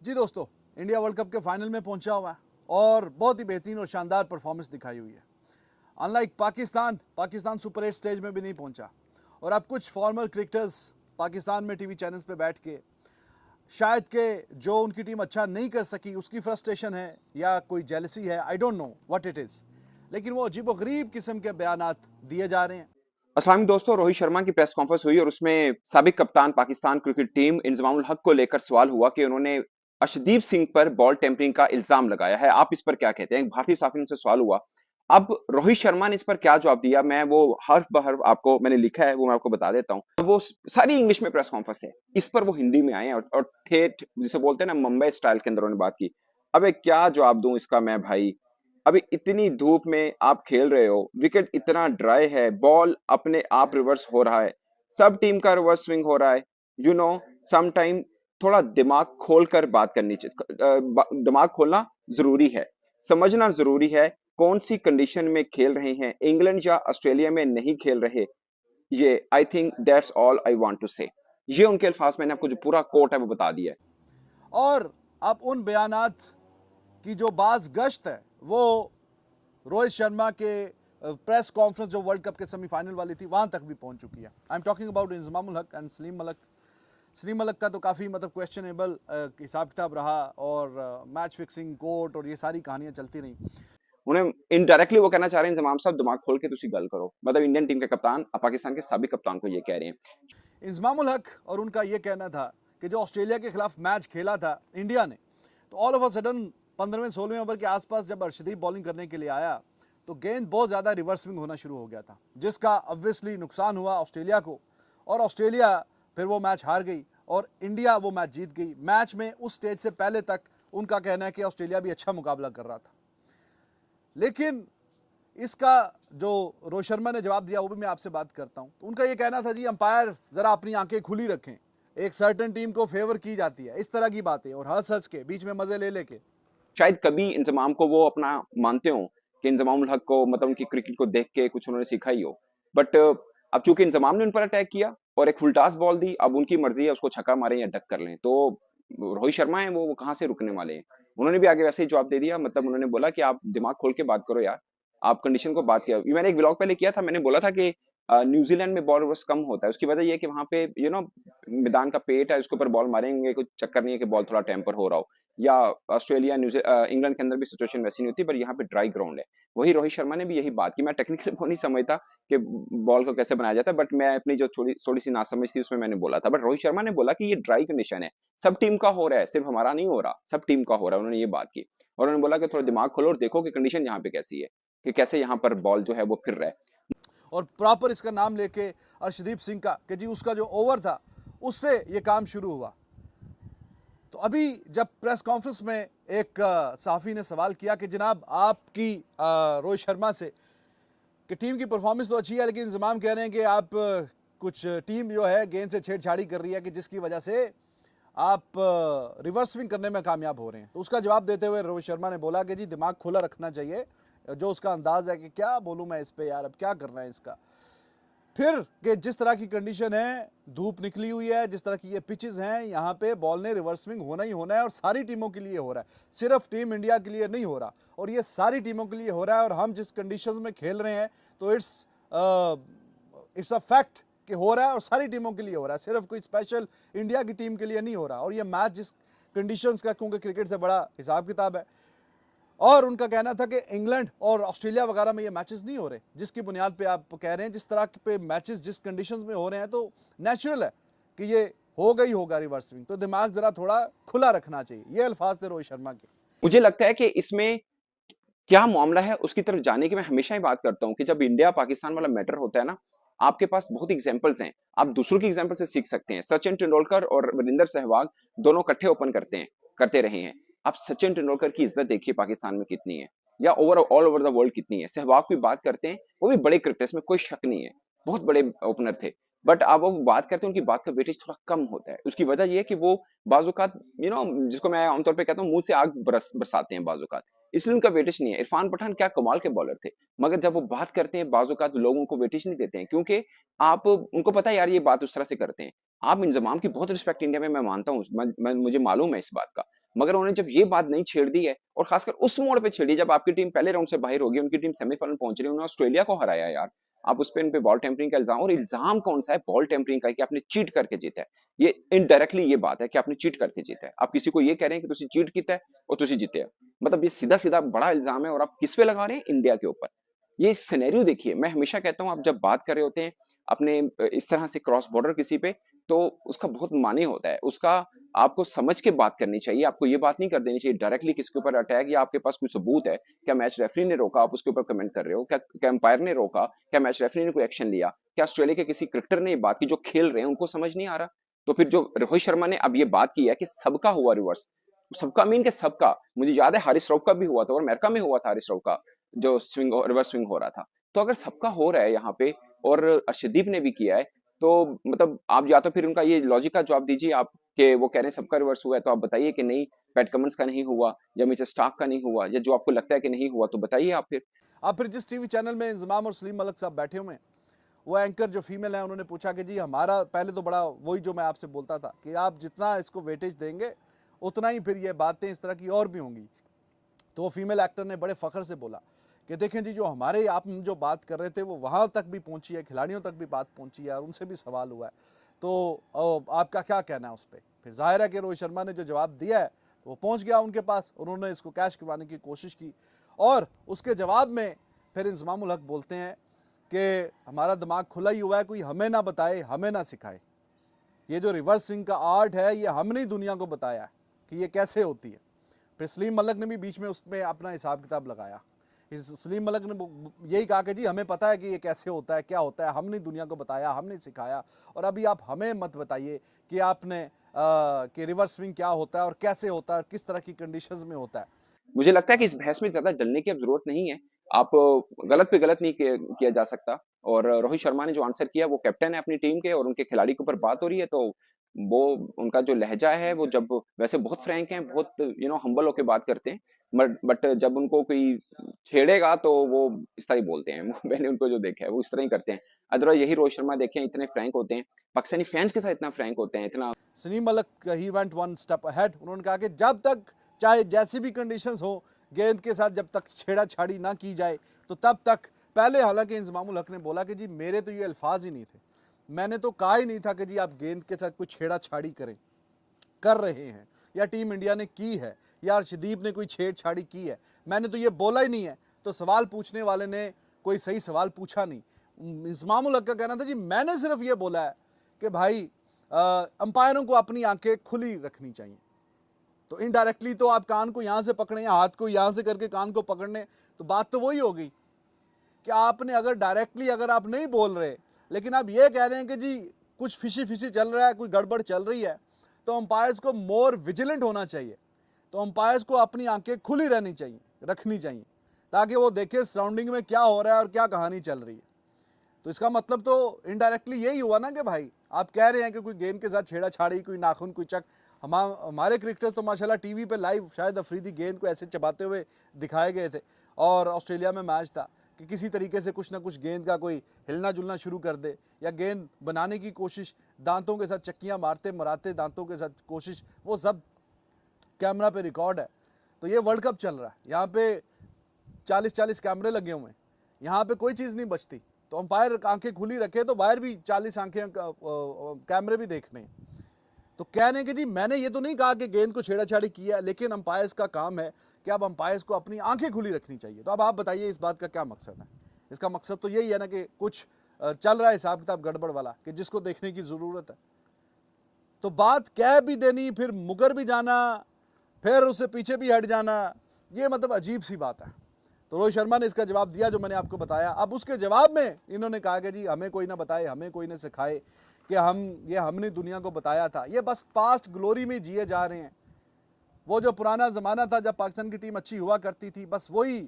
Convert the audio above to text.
जी दोस्तों, India world cup के final में पहुंचा हुआ है और बहुत ही बेहतरीन और शानदार परफॉर्मेंस दिखाई हुई है। अनलाइक पाकिस्तान सुपर 8 स्टेज में भी नहीं पहुंचा और अब कुछ फॉर्मर क्रिकेटर्स पाकिस्तान में टीवी चैनल्स पे बैठ के शायद के जो उनकी टीम अच्छा नहीं कर सकी उसकी फ्रस्ट्रेशन है या कोई जेलसी है, I don't know what it is, लेकिन वो अजीबोगरीब किस्म के बयानात दिए जा रहे हैं। अस्सलाम दोस्तों, रोहित शर्मा की प्रेस कॉन्फ्रेंस हुई और उसमें साबिक कप्तान पाकिस्तान क्रिकेट टीम इंजमामुल हक को लेकर सवाल हुआ कि उन्होंने अर्शदीप सिंह पर बॉल टेम्परिंग का इल्जाम लगाया है। आप इस पर क्या कहते हैं? एक भारतीय साथी ने उनसे सवाल हुआ। अब रोहित शर्मा ने इस पर क्या जवाब दिया, मैं वो हर्फ बहर्फ आपको मैंने लिखा है, वो मैं आपको बता देता हूँ। वो सारी इंग्लिश में प्रेस कॉन्फ्रेंस है, इस पर वो हिंदी में आए हैं और ठेठ जिसे बोलते हैं ना मुंबई स्टाइल के अंदर उन्होंने बात की। अबे क्या जवाब दूं इसका मैं भाई? अभी इतनी धूप में आप खेल रहे हो, विकेट इतना ड्राई है, बॉल अपने आप रिवर्स हो रहा है, सब टीम का रिवर्स स्विंग हो रहा है। यू नो सम टाइम थोड़ा दिमाग खोल कर बात करनी चाहिए। दिमाग खोलना जरूरी है, समझना जरूरी है कौन सी कंडीशन में खेल रहे हैं, इंग्लैंड या ऑस्ट्रेलिया में नहीं खेल रहे। ये I think that's all I want to say. ये उनके अल्फाज, मैंने आपको जो पूरा कोट है वो बता दिया है। और अब उन बयानात की जो बाज गश्त है वो रोहित शर्मा के प्रेस कॉन्फ्रेंस जो वर्ल्ड कप के सेमीफाइनल वाली थी वहां तक भी पहुंच चुकी है। I am talking about Inzamam-ul हक एंड सलीम मलक। सलीम मलक का तो काफ़ी मतलब क्वेश्चनेबल हिसाब किताब रहा और मैच फिक्सिंग कोर्ट और ये सारी कहानियां चलती रही। उन्हें इनडायरेक्टली वो कहना चाह रहे हैं इंजमाम साहब दिमाग खोल के तुसी गल करो, मतलब इंडियन टीम के कप्तान पाकिस्तान के साबिक कप्तान को ये कह रहे हैं। इंजमामुल हक और उनका ये कहना था कि जो ऑस्ट्रेलिया के खिलाफ मैच खेला था इंडिया ने, तो ऑल ऑफ अ सडन 15वें-16वें ओवर के आसपास जब अर्शदीप बॉलिंग करने के लिए आया तो गेंद बहुत ज़्यादा रिवर्स स्विंग होना शुरू हो गया था, जिसका ऑब्वियसली नुकसान हुआ ऑस्ट्रेलिया को और ऑस्ट्रेलिया फिर वो मैच हार गई और इंडिया वो मैच जीत गई। मैच में उस स्टेज से पहले तक उनका कहना है कि ऑस्ट्रेलिया भी अच्छा मुकाबला कर रहा था, लेकिन इसका जो रोहित शर्मा ने जवाब दिया वो भी मैं आपसे बात करता हूं। तो उनका ये कहना था जी अंपायर जरा अपनी आंखें खुली रखें, एक सर्टेन टीम को फेवर की जाती है, इस तरह की बातें और हंस हंस के बीच में मजे ले लेके। शायद कभी इंजमाम को वो अपना मानते हो कि इंजमामुल हक को, मतलब उनकी क्रिकेट को देख के कुछ उन्होंने सीखा ही हो। बट अब चूंकि इंजमाम ने उन पर अटैक किया और एक फुल टॉस बॉल दी, अब उनकी मर्जी है उसको छक्का मारें या डक कर लें। तो रोहित शर्मा है वो कहाँ से रुकने वाले हैं? उन्होंने भी आगे वैसे ही जवाब दे दिया, मतलब उन्होंने बोला कि आप दिमाग खोल के बात करो यार, आप कंडीशन को बात किया। ये मैंने एक ब्लॉग पहले किया था, मैंने बोला था कि न्यूजीलैंड में बॉल रिवर्स कम होता है, उसकी वजह ये है कि वहां पे मैदान का पेट है, उसके ऊपर बॉल मारेंगे, कुछ चक्कर नहीं है कि बॉल थोड़ा टेम्पर हो रहा हो। या ऑस्ट्रेलिया इंग्लैंड के अंदर भी सिचुएशन वैसी नहीं होती, पर यहाँ पे ड्राई ग्राउंड है। वही रोहित शर्मा ने भी यही बात की। मैं टेक्निकली वो नहीं समझता कि बॉल को कैसे बनाया जाता है, बट मैं अपनी जो थोड़ी थोड़ी सी नासमझ थी उसमें मैंने बोला था। बट रोहित शर्मा ने बोला कि ये ड्राई कंडीशन है, सब टीम का हो रहा है, सिर्फ हमारा नहीं हो रहा, सब टीम का हो रहा है। उन्होंने ये बात की और उन्होंने बोला कि थोड़ा दिमाग खोलो और देखो कि कंडीशन यहाँ पे कैसी है, कि कैसे यहाँ पर बॉल जो है वो फिर रहा है। और प्रॉपर इसका नाम लेके अर्शदीप सिंह का कि जी उसका जो ओवर था उससे ये काम शुरू हुआ। तो अभी जब प्रेस कॉन्फ्रेंस में एक सहाफ़ी ने सवाल किया कि जनाब आपकी रोहित शर्मा से कि टीम की परफॉर्मेंस तो अच्छी है लेकिन इंजमाम कह रहे हैं कि आप कुछ टीम जो है गेंद से छेड़छाड़ी कर रही है कि जिसकी वजह से आप रिवर्स स्विंग करने में कामयाब हो रहे हैं। तो उसका जवाब देते हुए रोहित शर्मा ने बोला कि जी दिमाग खुला रखना चाहिए, जो उसका अंदाज है कि क्या बोलूं मैं इस पे यार, अब क्या करना है इसका। फिर कि जिस तरह की कंडीशन है, धूप निकली हुई है, जिस तरह की ये पिचेस हैं, यहाँ पे बॉल ने रिवर्स स्विंग होना ही होना है और सारी टीमों के लिए हो रहा है, सिर्फ टीम इंडिया के लिए नहीं हो रहा, और ये सारी टीमों के लिए हो रहा है। और हम जिस कंडीशंस में खेल रहे हैं तो इट्स अ फैक्ट कि हो रहा है और सारी टीमों के लिए हो रहा है, सिर्फ कोई स्पेशल इंडिया की टीम के लिए नहीं हो रहा। और ये मैच जिस कंडीशंस का, क्योंकि क्रिकेट से बड़ा हिसाब किताब है, और उनका कहना था कि इंग्लैंड और ऑस्ट्रेलिया वगैरह में ये मैचेस नहीं हो रहे जिसकी बुनियाद पे आप कह रहे हैं, जिस तरह पे मैचेस जिस कंडीशंस में हो रहे हैं तो नेचुरल है कि ये होगा ही होगा रिवर्स स्विंग, तो दिमाग जरा थोड़ा खुला रखना चाहिए। ये अल्फाज थे रोहित शर्मा के। मुझे लगता है कि इसमें क्या मामला है उसकी तरफ जाने की मैं हमेशा ही बात करता हूँ कि जब इंडिया पाकिस्तान वाला मैटर होता है ना, आपके पास बहुत एग्जांपल्स हैं, आप दूसरों की एग्जांपल से सीख सकते हैं। सचिन तेंदुलकर और वीरेंद्र सहवाग दोनों इकट्ठे ओपन करते रहे हैं। आप सचिन तेंदुलकर की इज्जत देखिए पाकिस्तान में कितनी है, या ऑल ओवर द वर्ल्ड कितनी है। सहवाग की बात करते हैं, वो भी बड़े क्रिकेटर्स में कोई शक नहीं है, बहुत बड़े ओपनर थे। बट अब वो बात करते हैं, उनकी बात का वेटेज थोड़ा कम होता है। उसकी वजह ये है कि वो बाजुकात जिसको मैं आमतौर पर कहता हूँ मुंह से आग बरसाते हैं बाजुकात, इसलिए उनका वेटेज नहीं है। इरफान पठान क्या कमाल के बॉलर थे, मगर जब वो बात करते हैं बाजुकात लोगों को वेटेज नहीं देते हैं, क्योंकि आप उनको पता है यार ये बात उस तरह से करते हैं। आप इंजमाम की बहुत रिस्पेक्ट इंडिया में मैं मानता हूँ, मुझे मालूम है इस बात का। मगर उन्होंने जब ये बात नहीं छेड़ दी है और खासकर उस मोड़ पे छेड़ी जब आपकी टीम पहले राउंड से बाहर होगी, उनकी टीम सेमीफाइनल पहुंच रही है, उन्होंने ऑस्ट्रेलिया को हराया यार। आप उस पे इन पे बॉल टेम्परिंग का इल्जाम, और इल्जाम कौन सा है? बॉल टेम्परिंग का है कि आपने चीट करके जीता है। ये इनडायरेक्टली ये बात है कि आपने चीट करके जीता है। आप किसी को ये कह रहे हैं कि तुसी चीट कीता है और तुसी जीते हो। मतलब ये सीधा-सीधा बड़ा इल्जाम है और आप किस पे लगा रहे हैं? इंडिया के ऊपर। ये सिनेरियो देखिए, मैं हमेशा कहता हूँ आप जब बात कर रहे होते हैं अपने इस तरह से क्रॉस बॉर्डर किसी पे, तो उसका बहुत माने होता है। उसका आपको समझ के बात करनी चाहिए। आपको ये बात नहीं कर देनी चाहिए डायरेक्टली किसी के ऊपर अटैक, या आपके पास कोई सबूत है, क्या मैच रेफरी ने रोका, आप उसके ऊपर कमेंट कर रहे हो? क्या अंपायर ने रोका? क्या मैच रेफरी ने कोई एक्शन लिया? क्या ऑस्ट्रेलिया के किसी क्रिकेटर ने ये बात की? जो खेल रहे हैं उनको समझ नहीं आ रहा? तो फिर जो रोहित शर्मा ने अब ये बात की है कि सबका हुआ रिवर्स, सबका मीन के सबका। मुझे याद है हारिस रऊफ का भी हुआ था और अमेरिका में हुआ था हारिस रऊफ का, जो रिवर्स स्विंग हो रहा था। तो अगर सबका हो रहा है यहाँ पे और अर्शदीप ने भी किया है, तो मतलब आप या तो फिर उनका ये लॉजिक का जवाब दीजिए आप, कि वो कह रहे हैं सबका रिवर्स हुआ है, तो आप बताइए कि नहीं, पैट कमिंस का नहीं हुआ या मिचेल स्टार्क का नहीं हुआ, या जो आपको लगता है कि नहीं हुआ तो बताइए आप फिर। अब फिर जिस टीवी चैनल में इंजमाम और सलीम मलिक साहब बैठे हुए हैं, वो एंकर जो फीमेल है, उन्होंने पूछा कि जी हमारा पहले तो बड़ा वही जो मैं आपसे बोलता था कि आप जितना इसको वेटेज देंगे उतना ही फिर ये बातें इस तरह की और भी होंगी। तो वो फीमेल एक्टर ने बड़े फ़ख्र से बोला कि देखें जी, जो हमारे आप जो बात कर रहे थे वो वहाँ तक भी पहुँची है, खिलाड़ियों तक भी बात पहुँची है और उनसे भी सवाल हुआ है, तो आपका क्या कहना है उस पर? फिर जाहिर है कि रोहित शर्मा ने जो जवाब दिया है तो वो पहुँच गया उनके पास, उन्होंने इसको कैश करवाने की कोशिश की और उसके जवाब में फिर इंजमाम उल हक बोलते हैं कि हमारा दिमाग खुला ही हुआ है, कोई हमें ना बताए, हमें ना सिखाए। ये जो रिवर्स स्विंग का आर्ट है ये हमने ही दुनिया को बताया है कि ये कैसे होती है। फिर सलीम मलिक ने भी बीच में उसमें अपना हिसाब किताब लगाया। सलीम मलिक ने यही कहा कि जी हमें पता है कि ये कैसे होता है, क्या होता है, हमने दुनिया को बताया, हमने सिखाया, और अभी आप हमें मत बताइए कि आपने कि रिवर्स स्विंग क्या होता है और कैसे होता है और किस तरह की कंडीशंस में होता है। मुझे लगता है कि इस बहस में ज़्यादा डलने की अब ज़रूरत नहीं है। आप गलत पे गलत नहीं किया जा सकता, और रोहित शर्मा ने जो आंसर किया वो कैप्टन है अपनी टीम के और उनके खिलाड़ी के ऊपर बात हो रही है, तो वो उनका जो लहज़ा है वो जब वैसे बहुत फ्रैंक हैं, बहुत हम्बल होके बात करते हैं, बट जब उनको कोई छेड़ेगा तो वो इस तरह ही बोलते हैं। मैंने उनको जो देखा है वो इस तरह ही करते हैं। अदरवाइज़ यही रोहित शर्मा देखें इतने फ्रैंक होते हैं, पाकिस्तानी फैन्स के साथ इतना फ्रैंक होते हैं, इतना। Salim Malik he went one step ahead, उन्होंने कहा कि जब तक चाहे जैसी भी कंडीशंस हो, गेंद के साथ जब तक छेड़ाछाड़ी ना की जाए तो तब तक। पहले हालांकि इंजमामुल हक ने बोला कि जी मेरे तो ये अल्फाज ही नहीं थे, मैंने तो कहा ही नहीं था कि जी आप गेंद के साथ कुछ छेड़ाछाड़ी करें, कर रहे हैं, या टीम इंडिया ने की है, या अर्शदीप ने कोई छेड़छाड़ी की है, मैंने तो ये बोला ही नहीं है। तो सवाल पूछने वाले ने कोई सही सवाल पूछा नहीं। इंजमामुल हक का कहना था जी मैंने सिर्फ ये बोला है कि भाई अंपायरों को अपनी आंखें खुली रखनी चाहिए। तो इनडायरेक्टली तो आप कान को यहाँ से पकड़ें या हाथ को यहाँ से करके कान को पकड़ने, तो बात तो वही हो गई कि आपने अगर डायरेक्टली अगर आप नहीं बोल रहे लेकिन आप ये कह रहे हैं कि जी कुछ फिशी फिशी चल रहा है, कोई गड़बड़ चल रही है, तो अंपायर्स को मोर विजिलेंट होना चाहिए। तो अंपायर्स को अपनी आंखें खुली रहनी चाहिए, रखनी चाहिए, ताकि वो देखे सराउंडिंग में क्या हो रहा है और क्या कहानी चल रही है। तो इसका मतलब तो इनडायरेक्टली यही हुआ ना कि भाई आप कह रहे हैं कि कोई गेंद के साथ छेड़ाछाड़ी, कोई नाखून, कोई चक। हमारे क्रिकेटर्स तो माशाल्लाह टीवी पे लाइव शायद अफरीदी गेंद को ऐसे चबाते हुए दिखाए गए थे, और ऑस्ट्रेलिया में मैच था कि किसी तरीके से कुछ ना कुछ गेंद का कोई हिलना जुलना शुरू कर दे, या गेंद बनाने की कोशिश, दांतों के साथ चक्कियाँ मारते मराते दांतों के साथ कोशिश, वो सब कैमरा पे रिकॉर्ड है। तो ये वर्ल्ड कप चल रहा है, यहाँ पे 40-40 कैमरे लगे हुए हैं, यहाँ पे कोई चीज़ नहीं बचती। तो अंपायर आंखें खुली रखे तो बाहर भी 40 आंखें कैमरे भी देखने हैं। तो कह रहे हैं कि जी मैंने ये तो नहीं कहा कि गेंद को छेड़ाछाड़ी किया है, लेकिन अंपायर्स का काम है कि अब अंपायर्स को अपनी आंखें खुली रखनी चाहिए। तो अब आप बताइए इस बात का क्या मकसद है? इसका मकसद तो यही है ना कि कुछ चल रहा है हिसाब किताब गड़बड़ वाला, कि जिसको देखने की ज़रूरत है। तो बात कह भी देनी, फिर मुकर भी जाना, फिर उससे पीछे भी हट जाना, ये मतलब अजीब सी बात है। तो रोहित शर्मा ने इसका जवाब दिया जो मैंने आपको बताया। अब उसके जवाब में इन्होंने कहा कि जी हमें कोई ना बताए, हमें कोई ना सिखाए कि हमने दुनिया को बताया था। ये बस पास्ट ग्लोरी में जिए जा रहे हैं। वो जो पुराना ज़माना था जब पाकिस्तान की टीम अच्छी हुआ करती थी, बस वही